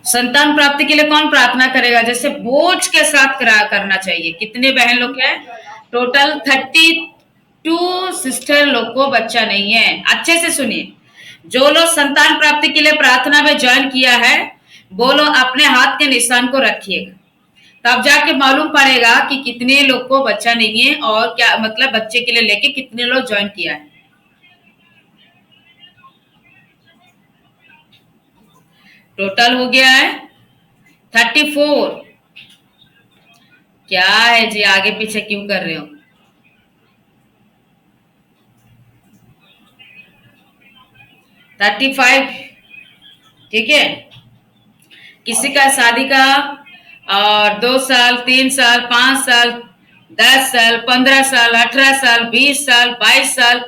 संतान प्राप्ति के लिए कौन प्रार्थना करेगा? जैसे बोझ के साथ करना चाहिए। कितने बहन लोग हैं? टोटल 32 सिस्टर लोग को बच्चा नहीं है। अच्छे से सुनिए, जो लोग संतान प्राप्ति के लिए प्रार्थना में ज्वाइन किया है वो लोग अपने हाथ के निशान को रखिएगा, तब जाके मालूम पड़ेगा कि कितने लोग को बच्चा नहीं है और क्या मतलब बच्चे के लिए लेके कितने लोग ज्वाइन किया है। टोटल हो गया है 34। क्या है जी, आगे पीछे क्यों कर रहे हो? 35। ठीक है, किसी का शादी का और 2 साल, 3 साल, 5 साल, 10 साल, 15 साल, 18 साल, 20 साल, 22 साल,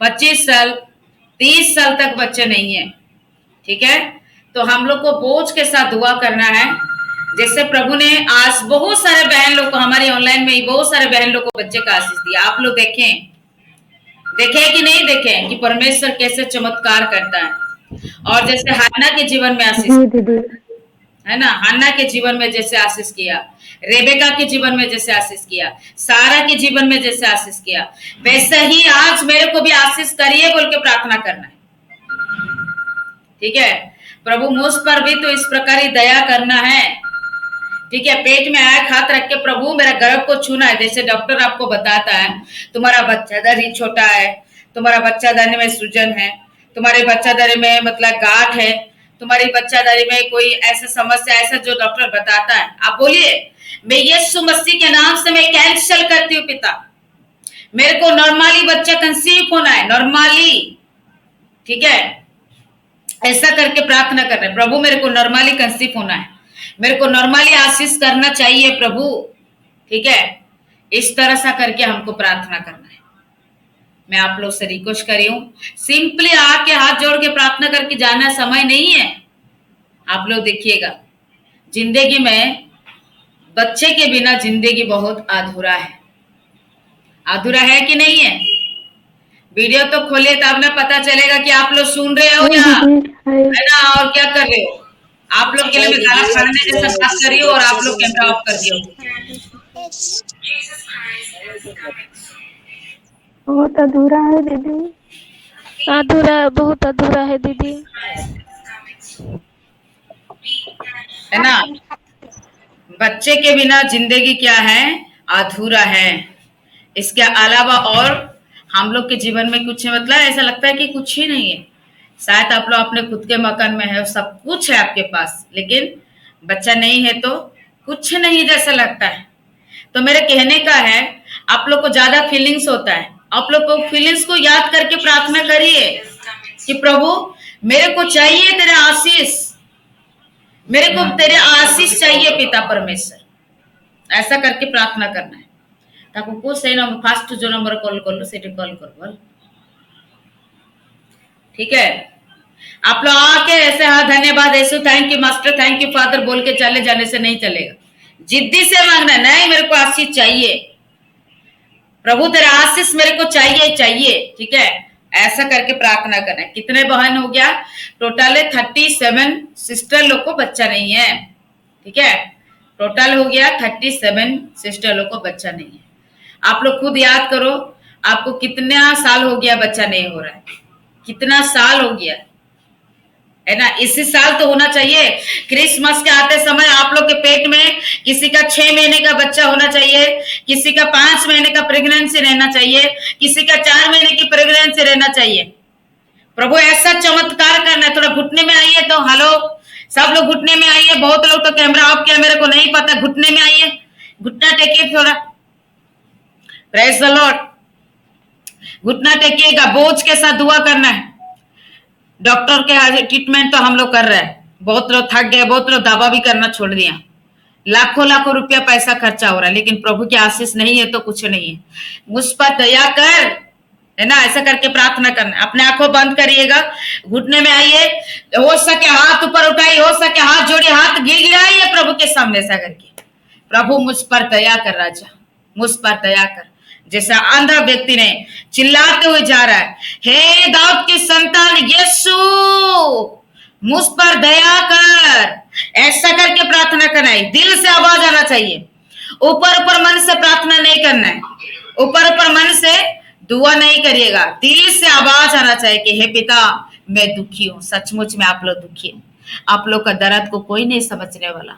25 साल, 30 साल तक बच्चे नहीं है। ठीक है, तो हम लोग को बोझ के साथ दुआ करना है। जैसे प्रभु ने आज बहुत सारे बहन लोग को, हमारी ऑनलाइन में ही बहुत सारे बहन लोग को बच्चे का आशीष दिया। आप लोग देखें, देखे कि नहीं देखे कि परमेश्वर कैसे चमत्कार करता है। और जैसे हन्ना के जीवन में आशीष है ना, हन्ना के जीवन में जैसे आशीष किया, रेबेका के जीवन में जैसे आशीष किया, सारा के जीवन में जैसे आशीष किया, वैसे ही आज मेरे को भी आशीष करिए बोल के प्रार्थना करना है। ठीक है, प्रभु मुझ पर भी तो इस प्रकार ही दया करना है। ठीक है, पेट में आया हाथ रख के प्रभु मेरा गर्भ को छूना है। जैसे डॉक्टर आपको बताता है तुम्हारा बच्चादार ही छोटा है, तुम्हारा बच्चादारी में सूजन है, तुम्हारे बच्चादारी में मतलब गांठ है, तुम्हारी बच्चादारी में कोई ऐसा समस्या, ऐसा जो डॉक्टर बताता है, आप बोलिए मैं यीशु मसीह के नाम से मैं कैंसिल करती हूँ पिता, मेरे को नॉर्मली बच्चा कंसीव होना है, नॉर्मली। ठीक है, ऐसा करके प्रार्थना कर रहे हैं, प्रभु मेरे को नॉर्मली कंसीव होना है, मेरे को नॉर्मली आशीष करना चाहिए प्रभु। ठीक है, इस तरह सा करके हमको प्रार्थना करना है। मैं आप लोग से रिक्वेस्ट करी हूँ, सिंपली आके हाथ जोड़ के प्रार्थना करके जाना समय नहीं है। आप लोग देखिएगा, जिंदगी में बच्चे के बिना जिंदगी बहुत अधूरा है। अधूरा है कि नहीं है? वीडियो तो खोलिए तब ना पता चलेगा कि आप लोग सुन रहे हो या है ना, और क्या कर रहे हो। आप लोग के लिए मैं खाना खाने जैसा बात कर रही हूँ और आप लोग कैमरा ऑफ कर दियो। बहुत अधूरा है दीदी, अधूरा, बहुत अधूरा है दीदी, है ना। बच्चे के बिना जिंदगी क्या है? अधूरा है। इसके अलावा और हम लोग के जीवन में कुछ है, मतलब ऐसा लगता है कि कुछ ही नहीं है। शायद आप लोग अपने खुद के मकान में है, सब कुछ है आपके पास, लेकिन बच्चा नहीं है तो कुछ नहीं जैसा लगता है। तो मेरे कहने का है, आप लोग को ज्यादा फीलिंग्स होता है, आप लोग को फीलिंग्स को याद करके प्रार्थना करिए कि प्रभु मेरे को चाहिए तेरे आशीष, मेरे को तेरे आशीष चाहिए पिता परमेश्वर। ऐसा करके प्रार्थना करना है। ताकि को सही नंबर फास्ट जो नंबर कॉल कर लो सेठी कॉल कर बोल। ठीक है, आप लोग आके ऐसे हाँ धन्यवाद Yeshu, thank you master, thank you father बोल के चले जाने से नहीं चलेगा। जिद्दी से मांगना, नहीं मेरे को आशीष चाहिए प्रभु, तेरा आशीष मेरे को चाहिए चाहिए। ठीक है, ऐसा करके प्रार्थना करना है। कितने बहन हो गया? टोटल 37 सिस्टर लोग को बच्चा नहीं है। ठीक है, टोटल हो गया 37 सिस्टर लोग को बच्चा नहीं है। आप लोग खुद याद करो, आपको कितना साल हो गया बच्चा नहीं हो रहा है? कितना साल हो गया है ना? इसी साल तो होना चाहिए। क्रिसमस के आते समय आप लोग के पेट में किसी का 6 महीने का बच्चा होना चाहिए, किसी का 5 महीने का प्रेगनेंसी रहना चाहिए, किसी का 4 महीने की प्रेगनेंसी रहना चाहिए। प्रभु ऐसा चमत्कार करना है। थोड़ा घुटने में आइए, तो हेलो सब लोग घुटने में आइए। बहुत लोग तो कैमरा ऑफ किया, मेरे को नहीं पता। घुटने में आइए, घुटना टेकिए थोड़ा। Praise the Lord. घुटना टेकिएगा, बोझ के साथ दुआ करना है। डॉक्टर के ट्रीटमेंट तो हम लोग कर रहे हैं, बहुत लोग थक गए, बहुत लोग दवा भी करना छोड़ दिया, लाखों लाखों रुपया पैसा खर्चा हो रहा है, लेकिन प्रभु की आशीष नहीं है तो कुछ नहीं है। मुझ पर दया कर, है ना। ऐसा करके प्रार्थना करना। अपने आंखों बंद करिएगा, घुटने में आइए, हो सके हाथ ऊपर उठाइए, हो सके हाथ जोड़िए, हाथ गिड़गिड़ाइए प्रभु के सामने। ऐसा करके प्रभु मुझ पर दया कर राजा, मुझ पर दया कर। जैसा अंधा व्यक्ति ने चिल्लाते हुए जा रहा है, हे दाऊद की संतान यीशु मुझ पर दया कर, ऐसा करके प्रार्थना करना है। दिल से आवाज आना चाहिए, ऊपर ऊपर मन से प्रार्थना नहीं करना है, ऊपर ऊपर मन से दुआ नहीं करिएगा, दिल से आवाज आना चाहिए कि हे पिता मैं दुखी हूँ, सचमुच में आप लोग दुखी हैं, आप लोग का दर्द को कोई नहीं समझने वाला,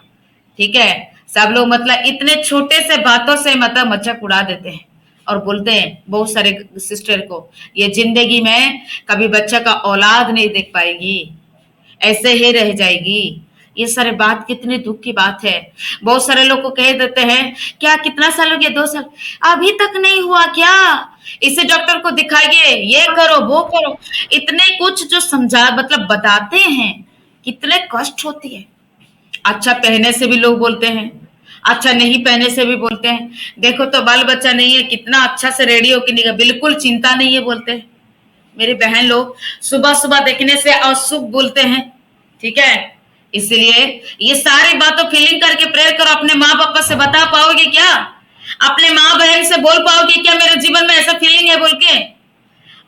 ठीक है। सब लोग मतलब इतने छोटे से बातों से मतलब मजाक उड़ा देते हैं और बोलते हैं बहुत सारे सिस्टर को, ये जिंदगी में कभी बच्चा का औलाद नहीं देख पाएगी, ऐसे ही रह जाएगी। ये सारे बात कितने दुख की बात है। बहुत सारे लोग को कह देते हैं क्या कितना साल हो गया, 2 साल, अभी तक नहीं हुआ क्या, इसे डॉक्टर को दिखाइए, ये करो वो करो, इतने कुछ जो समझा मतलब बताते हैं, कितने कष्ट होती है। अच्छा पहने से भी लोग बोलते हैं, अच्छा नहीं पहने से भी बोलते हैं, देखो तो बाल बच्चा नहीं है, कितना अच्छा से रेडी होकर निकल, बिल्कुल चिंता नहीं है बोलते हैं। मेरी बहन लोग सुबह सुबह देखने से अशुभ बोलते हैं, ठीक है। इसलिए ये सारी बातों फीलिंग करके प्रेयर करो। अपने माँ पापा से बता पाओगे क्या, अपने माँ बहन से बोल पाओगे क्या मेरे जीवन में ऐसा फीलिंग है बोल के।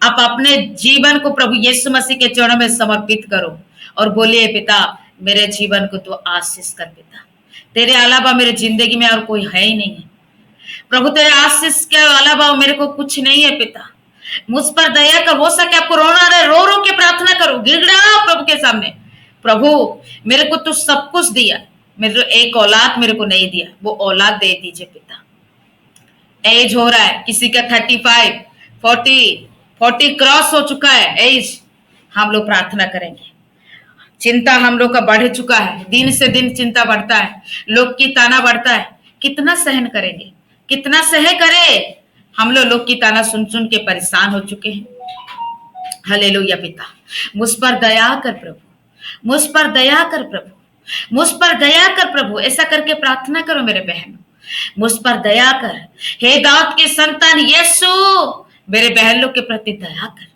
आप अपने जीवन को प्रभु यीशु मसीह के चरणों में समर्पित करो और बोलिए पिता मेरे जीवन को तू आशीष कर, पिता तेरे अलावा मेरे जिंदगी में और कोई है ही नहीं है प्रभु, तेरे आशीष के अलावा मेरे को कुछ नहीं है पिता, मुझ पर दया कर। हो सके आपको रोना रहे, रो रो के प्रार्थना करो, गिड़गिड़ाओ प्रभु के सामने, प्रभु मेरे को तू सब कुछ दिया, मेरे एक औलाद मेरे को नहीं दिया, वो औलाद दे दीजिए पिता। एज हो रहा है किसी का 35, 40 क्रॉस हो चुका है एज, हम लोग प्रार्थना करेंगे। चिंता हम लोग का बढ़ चुका है, दिन से दिन चिंता बढ़ता है, लोग की ताना बढ़ता है, कितना सहन करेंगे, कितना सह करे। हम लोग की ताना सुन सुन के परेशान हो चुके हैं। हालेलुया पिता मुझ पर दया कर प्रभु, मुझ पर दया कर प्रभु, मुझ पर दया कर प्रभु, ऐसा करके प्रार्थना करो मेरे बहन, मुझ पर दया कर। हे दाऊद के संतान यीशु मेरे बहन लोग के प्रति दया कर,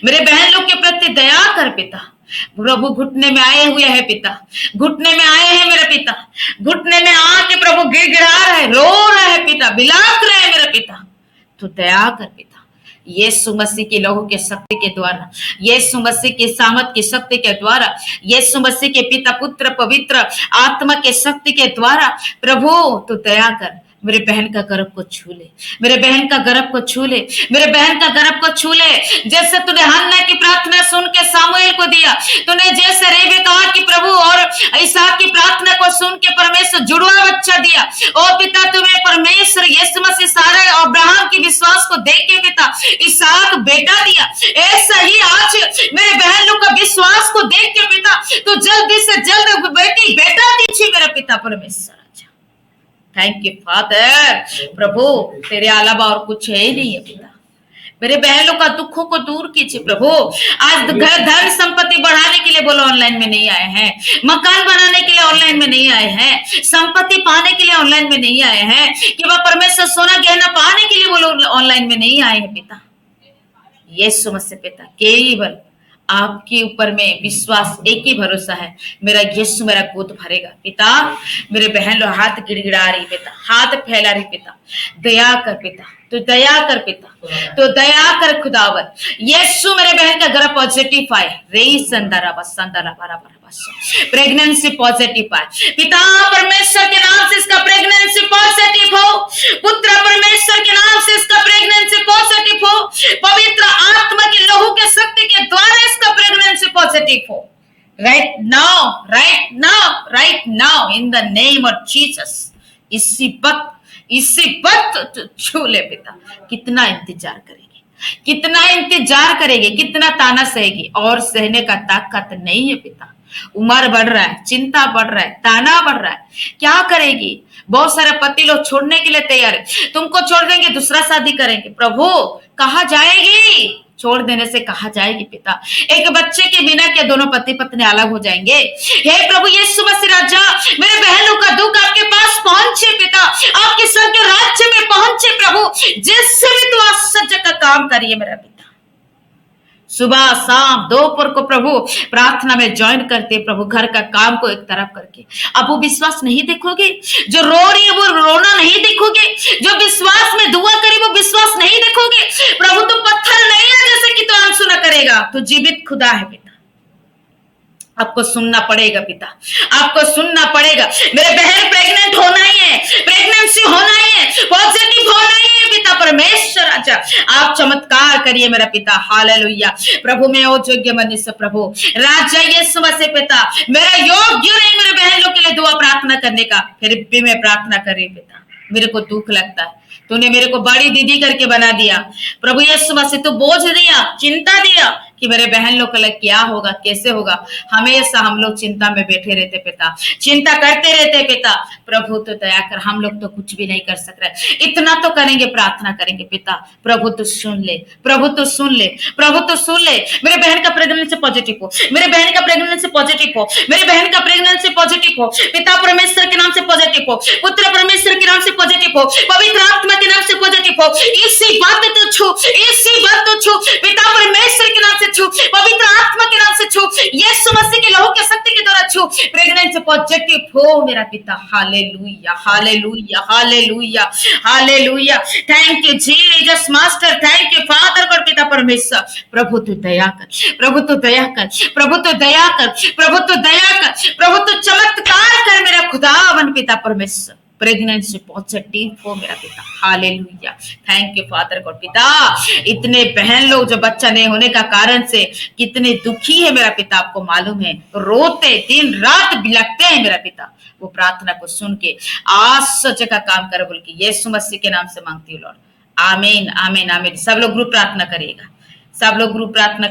मेरे बहन लोग के प्रति दया कर पिता। प्रभु घुटने में आए हुए है पिता, घुटने में आए हैं मेरे पिता, घुटने में आके प्रभु गिड़गिड़ा रहे, रो रहे हैं पिता, बिलाप रहे हैं मेरे पिता, तू दया कर पिता। यीशु मसीह की लहू के शक्ति के द्वारा, यीशु मसीह की सामर्थ की शक्ति के द्वारा, यीशु मसीह के पिता पुत्र पवित्र आत्मा के शक्ति के द्वारा प्रभु तू दया कर। मेरे बहन का गर्भ को छू ले, मेरे बहन का गर्भ को छू ले, मेरे बहन का गर्भ को छू ले। जैसे तूने हन्ना की प्रार्थना सुन के सामुएल को दिया, तूने जैसे रेबेका की प्रभु और इसहाक की प्रार्थना को सुन के परमेश्वर जुड़वा बच्चा दिया। ओ पिता तुम्हें परमेश्वर यीशु मसीह सारा और अब्राहम की विश्वास को देख के पिता इसहाक बेटा दिया, ऐसा ही आज मेरे बहन लोग का विश्वास को देख के पिता तू जल्दी से जल्द बेटी बेटा दीजिए मेरा पिता परमेश्वर। थैंक यू फादर, प्रभु तेरे अलावा और कुछ है ही नहीं है पिता। मेरे बहनों का दुखों को दूर कीजिए प्रभु। आज घर धन संपत्ति बढ़ाने के लिए बोलो ऑनलाइन में नहीं आए हैं, मकान बनाने के लिए ऑनलाइन में नहीं आए हैं, संपत्ति पाने के लिए ऑनलाइन में नहीं आए हैं, कि वह परमेश्वर सोना गहना पाने के लिए बोलो ऑनलाइन में नहीं आए हैं पिता। यीशु मसीह पिता केवल आपके ऊपर में विश्वास, एक ही भरोसा है, मेरा यीशु मेरा गोद भरेगा पिता। मेरे बहन लोग हाथ गिड़गिड़ा रही पिता, हाथ फैला रही पिता, दया कर पिता, तो दया कर पिता, तो दया कर खुदावन। यीशु मेरे बहन का गर्भ पॉजिटिव आए, रेई संदरा बस संदरा बारा बारा बस प्रेगनेंसी पॉजिटिव आए पिता, परमेश्वर के नाम से इसका प्रेगनेंसी पॉजिटिव हो, पुत्र परमेश्वर के नाम से इसका प्रेगनेंसी पॉजिटिव हो, पवित्र आत्मा की लहू के शक्ति के द्वारा इसका प्रेगनेंसी पॉजिटिव हो। Right now, right now, right now in the name of Jesus. इसी वक्त छू ले पिता। कितना इंतजार करेगी, कितना इंतजार करेगी, कितना ताना सहेगी, और सहने का ताकत नहीं है पिता। उम्र बढ़ रहा है, चिंता बढ़ रहा है, ताना बढ़ रहा है, क्या करेगी। बहुत सारे पति लोग छोड़ने के लिए तैयार है, तुमको छोड़ देंगे दूसरा शादी करेंगे। प्रभु कहाँ जाएगी, छोड़ देने से कहा जाएगी पिता। एक बच्चे के बिना क्या दोनों पति पत्नी अलग हो जाएंगे। हे प्रभु यीशु मसीह राजा, मेरे बहनों का दुख आपके पास पहुंचे पिता, आपके सर के राज्य में पहुंचे प्रभु, जिससे भी तू आश्चर्य का काम करिए मेरा पिता। सुबह शाम दोपहर को प्रभु प्रार्थना में ज्वाइन करते प्रभु, घर का काम को एक तरफ करके। अब वो विश्वास नहीं देखोगे, जो रो रही है वो रोना नहीं देखोगे, जो विश्वास में दुआ करी वो विश्वास नहीं देखोगे। प्रभु तू पत्थर नहीं है जैसे कि तू आंसू न करेगा, तू जीवित खुदा है पिता। आपको सुनना पड़ेगा पिता, आपको सुनना पड़ेगा। मेरे बहन प्रेग्नेंट होना ही है, प्रेगनेंसी होना ही है, पॉजिटिव होना ही है पिता परमेश्वर। राजा आप चमत्कार करिए मेरा पिता, हालेलुया। प्रभु मैं अयोग्य मनुष्य प्रभु, राजा यीशु मसीह पिता मेरा योग्य नहीं मेरे बहन लोग के लिए दुआ प्रार्थना करने का, फिर भी मैं प्रार्थना कर रही पिता। मेरे को दुख लगता है, तूने मेरे को बड़ी दीदी करके बना दिया प्रभु यीशु मसीह, तू बोझ दिया, चिंता दिया कि मेरे बहन लोग का क्या होगा, कैसे होगा। हमेशा हम लोग चिंता में बैठे रहते पिता, चिंता करते रहते पिता। प्रभु तो दया कर, हम लोग तो कुछ भी नहीं कर सक रहे, इतना तो करेंगे, प्रार्थना करेंगे पिता। प्रभु तो सुन ले, प्रभु तो सुन ले, प्रभु तो सुन ले। मेरे बहन का प्रेगनेंसी पॉजिटिव हो, मेरे बहन का प्रेगनेंसी पॉजिटिव हो, मेरे बहन का प्रेगनेंसी पॉजिटिव हो पिता परमेश्वर के नाम से पॉजिटिव हो, पुत्र परमेश्वर के नाम से पॉजिटिव हो, पवित्र आत्मा के नाम से पॉजिटिव हो। इसी बात में तो छू, इसी बात तो छू पिता परमेश्वर के नाम से छू, पवित्र आत्मा के नाम से छू, यीशु मसीह के लहू के शक्ति के द्वारा छू, प्रेग्नेंसी पॉजिटिव हो मेरा पिता। Hallelujah hallelujah hallelujah hallelujah. Thank you Jesus master, thank you father God पिता परमेश्वर। प्रभु तू दया कर, प्रभु तू दया कर, प्रभु तू दया कर, प्रभु तू दया कर, प्रभु तू चमत्कार कर मेरा खुदावन पिता परमेश्वर। प्रेगनेंसी पॉजिटिव हो मेरा पिता, hallelujah. Thank you father God पिता। इतने बहन लोग जो बच्चा नहीं होने का कारण से कितने दुखी है मेरा पिता, आपको मालूम है, रोते दिन रात बिलखते हैं मेरा पिता। वो प्रार्थना को सुन के आश्चर्य का काम करे बोल के यीशु मसीह के नाम से मांगती हूँ लॉर्ड, आमीन आमीन आमीन। सब लोग ग्रुप प्रार्थना करिएगा, सब लोग ग्रुप प्रार्थना